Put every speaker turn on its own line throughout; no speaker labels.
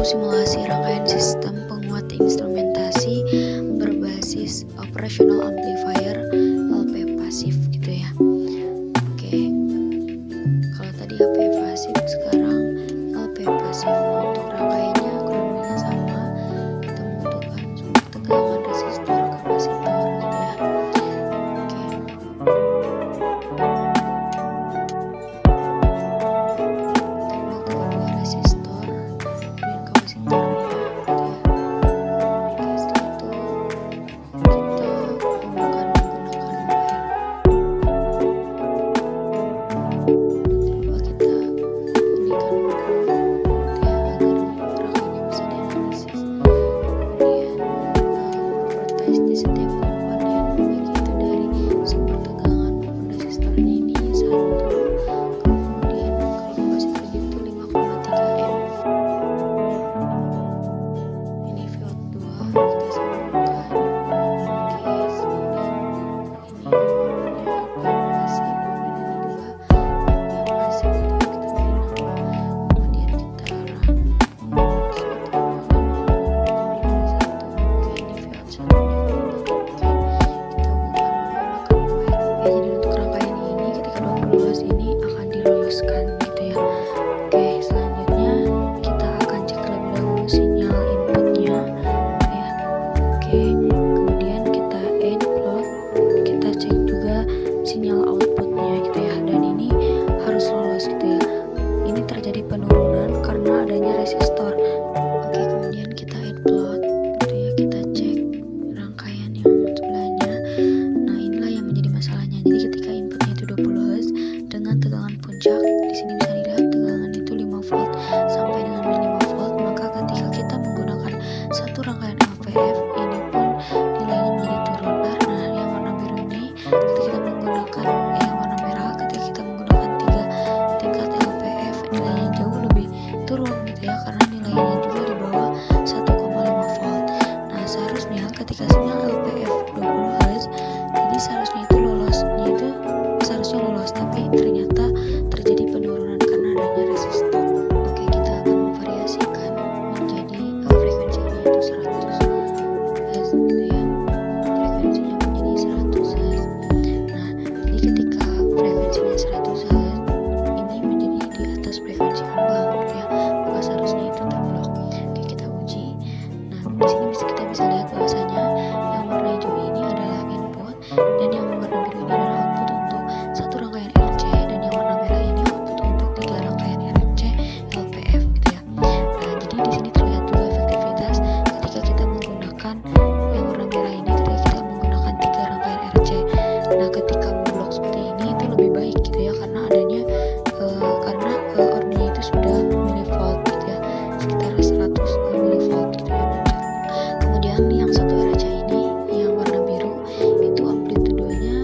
simulasi rangkaian sistem penguat instrumentasi berbasis operational amplifier LP pasif gitu ya. Oke, kalau tadi HP pasif, sekarang LP pasif. Untuk rangkaiannya kronologinya sama, kita membutuhkan sumber tegangan, resistor, kapasitor gitu ya. Oke, kedua resistor dan kapasitornya gitu ya. Oke, setelah itu kita menggunakan wire. Coba kita inikan dulu ya agar rangkaiannya bisa dianalisis. Kemudian properties di setiap komponen, baik itu dari sumber tegangan maupun resistornya ini 1. Kemudian kalau kapasitornya itu 5,3 M. Ini Vout 2 kita sambungkan. Oke, kemudian ini nomornya pasif, kemudian ini juga pasif gitu ya, kita beri nama. Kemudian kita run suatu ini 1. Oke, ini Vout 1-nya berubah. Oke, kita buka menggunakan wire. Oke, jadi untuk rangkaian ini ketika 20 Hz ini akan diloloskan gitu ya. Oke, selanjutnya kita akan cek terlebih dahulu sinyal inputnya ya. Oke, kemudian kita plot, kita cek juga sinyal outputnya gitu ya, dan ini harus lolos gitu ya. Ini terjadi penurunan karena adanya resistor. Oke, kemudian kita plot gitu ya, kita cek rangkaian yang sebelahnya. Nah, inilah yang menjadi masalahnya. Jadi ketika inputnya itu 20 Hz dengan tegangan puncak, di sini bisa dilihat tegangan itu 5 volt sampai dengan 5 volt, maka ketika kita menggunakan satu rangkaian LPF ini pun nilainya menjadi turun. Nah, yang warna biru ini ketika kita menggunakan yang warna merah, ketika kita menggunakan 3 tingkat LPF nilainya jauh lebih turun gitu ya, karena nilainya juga di bawah 1,5 volt. Nah, seharusnya ketika sinyal LPF 20 Hz, jadi seharusnya itu lolosnya itu seharusnya lolos, tapi ternyata terjadi penurunan karena adanya resistor. Oke, kita akan memvariasikan menjadi frekuensinya itu 100 Hz gitu ya. Frekuensinya menjadi 100 Hz. Nah, jadi ketika frekuensinya 100 Hz ini menjadi di atas frekuensi ambang gitu ya, maka seharusnya itu terblok. Oke, kita uji. Nah, di sini kita bisa lihat bahwasanya yang warna hijau ini adalah input dan yang warna biru ini adalah output untuk satu rangkaian RC, dan yang warna merah ini output untuk 3 rangkaian RC LPF gitu ya. Nah, jadi di sini terlihat juga efektivitas ketika kita menggunakan yang warna merah ini, ketika kita menggunakan 3 rangkaian RC. Nah, ketika memblok seperti ini itu lebih baik gitu ya, karena adanya karena orangnya itu sudah milivolt gitu ya, sekitar 100 milivolt gitu ya. Kemudian yang satu RC ini yang warna biru itu amplitudenya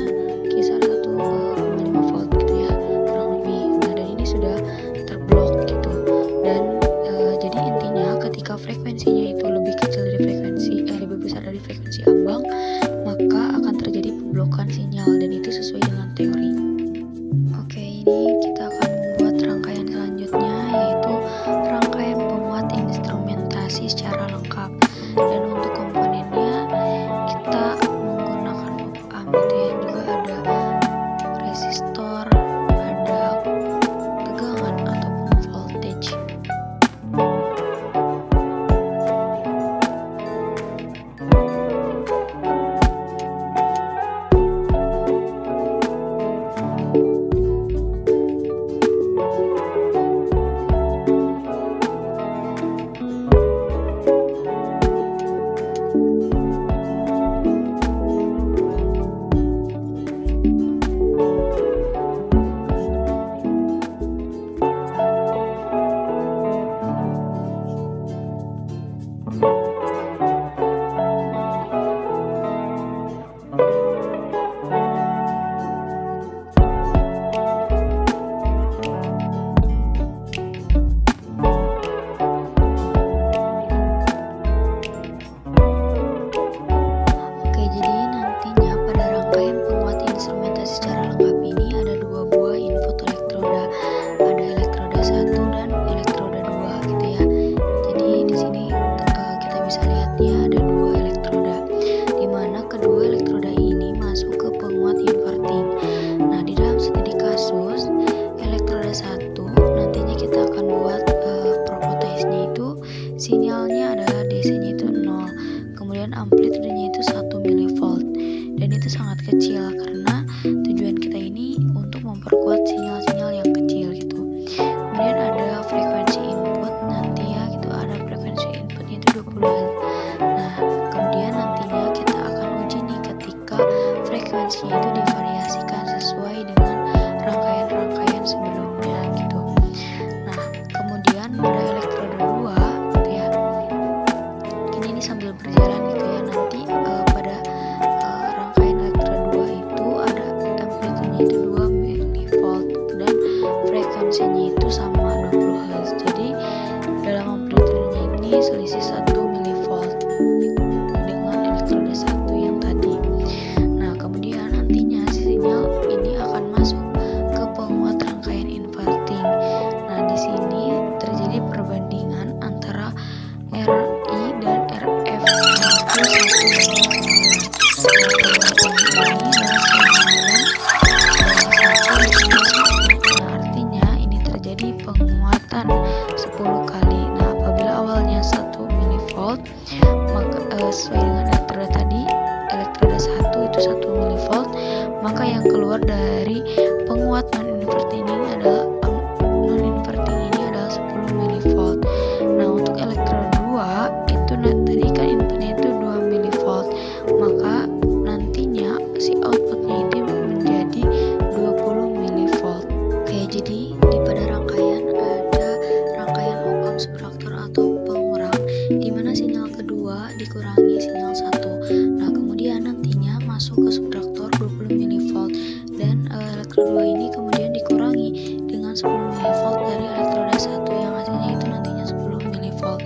kisar 1,5 volt gitu ya, kurang lebih. Nah, dan ini sudah terblok gitu. Dan jadi intinya ketika frekuensinya itu lebih kecil dari lebih besar dari frekuensi ambang, maka akan terjadi pemblokan sinyal, dan itu sesuai dengan teori. Oke, ini kita akan membuat rangkaian selanjutnya, yaitu rangkaian penguat instrumentasi secara lengkap. Dan untuk komponennya kita menggunakan op-amp gitu ya, juga ada resistor, ada tegangan ataupun voltage. sinyalnya adalah DC-nya itu 0, kemudian amplitudenya itu 1 milivolt, dan itu sangat kecil karena tujuan kita ini untuk memperkuat sinyal-sinyal yang kecil gitu. Kemudian ada frekuensi input nanti ya gitu, ada frekuensi inputnya itu 20 Hz. Nah, kemudian nantinya kita akan uji nih ketika frekuensinya itu divariasikan sesuai dengan rangkaian-rangkaian sebelumnya gitu. Nah, kemudian pada elektroda 2 gitu ya. Ini sambil berjalan gitu ya, nanti pada rangkaian elektroda 2 itu ada amplitudenya itu 2 milivolt dan frekuensinya itu sama 20 Hz. Jadi dalam amplitudenya ini selisih 1 milivolt dengan elektroda 1 yang tadi. Nah, kemudian nantinya sinyal ini akan masuk ke penguat rangkaian inverting. Nah, di sini terjadi perbandingan antara RI dan RF itu 1,9. Nah, artinya ini terjadi penguatan 10 kali. Nah, apabila awalnya 1 milivolt, maka sesuai dengan elektroda tadi, elektroda 1 itu 1 milivolt, maka yang keluar dari penguat non-inverting ini adalah 10 milivolt. Nah, untuk elektroda 2 itu tadi kan inputnya itu 2 milivolt, maka nantinya si outputnya itu menjadi 20 milivolt. Oke, jadi di pada rangkaian ada rangkaian op-amp subtraktor atau pengurang, di mana sinyal kedua dikurangi sinyal 1. Nah, kemudian nantinya masuk ke subtraktor 20 milivolt dan elektroda 2 ini kemudian dikurangi dengan 10 milivolt dari elektroda 1 yang hasilnya itu nantinya 10 milivolt.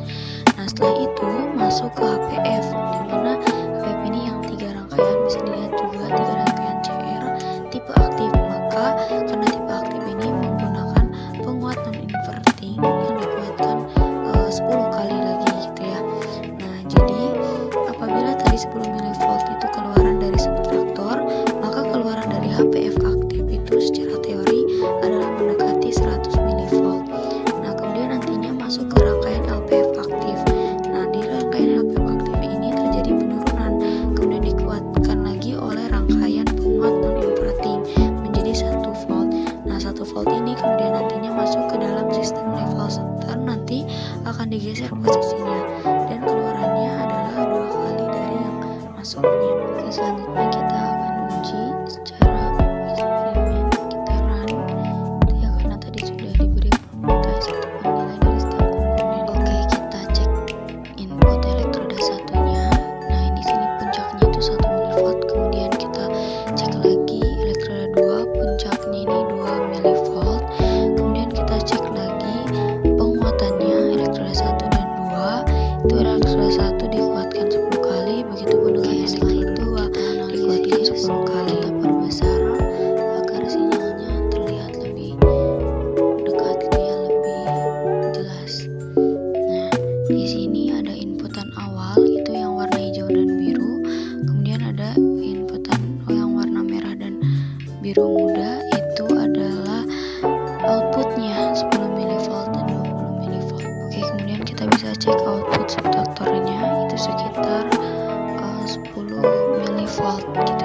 Nah, setelah itu masuk ke HPF, di mana HPF ini yang 3 rangkaian, bisa dilihat juga 3 rangkaian CR tipe aktif. Maka karena tipe aktif ini menggunakan penguat non-inverting yang dikuatkan 10 kali lagi gitu ya. Nah, jadi apabila tadi 10 milivolt itu keluaran dari subtraktor, maka keluaran dari HPF aktif itu secara teori adalah mendekati 100 milivolt. Nah, kemudian nantinya masuk ke rangkaian LPF aktif. Nah, di rangkaian LPF aktif ini terjadi penurunan, kemudian dikuatkan lagi oleh rangkaian penguat non-inverting menjadi 1 volt. Nah, 1 volt ini kemudian nantinya masuk ke dalam sistem level setter, nanti akan digeser posisinya dan keluarannya adalah 2 kali dari yang masuknya. Oke, selanjutnya kita akan uji secara eksperimen. Kita run itu ya, karena tadi sudah diberi properties ataupun nilai dari setiap komponen. Oke, kita cek input elektroda satunya. Nah, di sini puncaknya itu 1 milivolt. Kemudian kita cek lagi elektroda 2, puncaknya ini 2 milivolt. Kemudian kita cek lagi penguatannya elektroda 1 dan 2. Itu elektroda 1 dikuatkan 10 kali, begitupun dengan elektroda 2 dikuatkan 10 kali. Kita perbesar agar sinyalnya terlihat lebih dekat ya, lebih jelas. Nah, di sini ada inputan awal itu yang warna hijau dan biru, kemudian ada inputan yang warna merah dan biru muda, itu adalah outputnya 10 milivolt dan 20 milivolt. Oke, kemudian kita bisa cek output subtraktornya itu sekitar 10 milivolt gitu.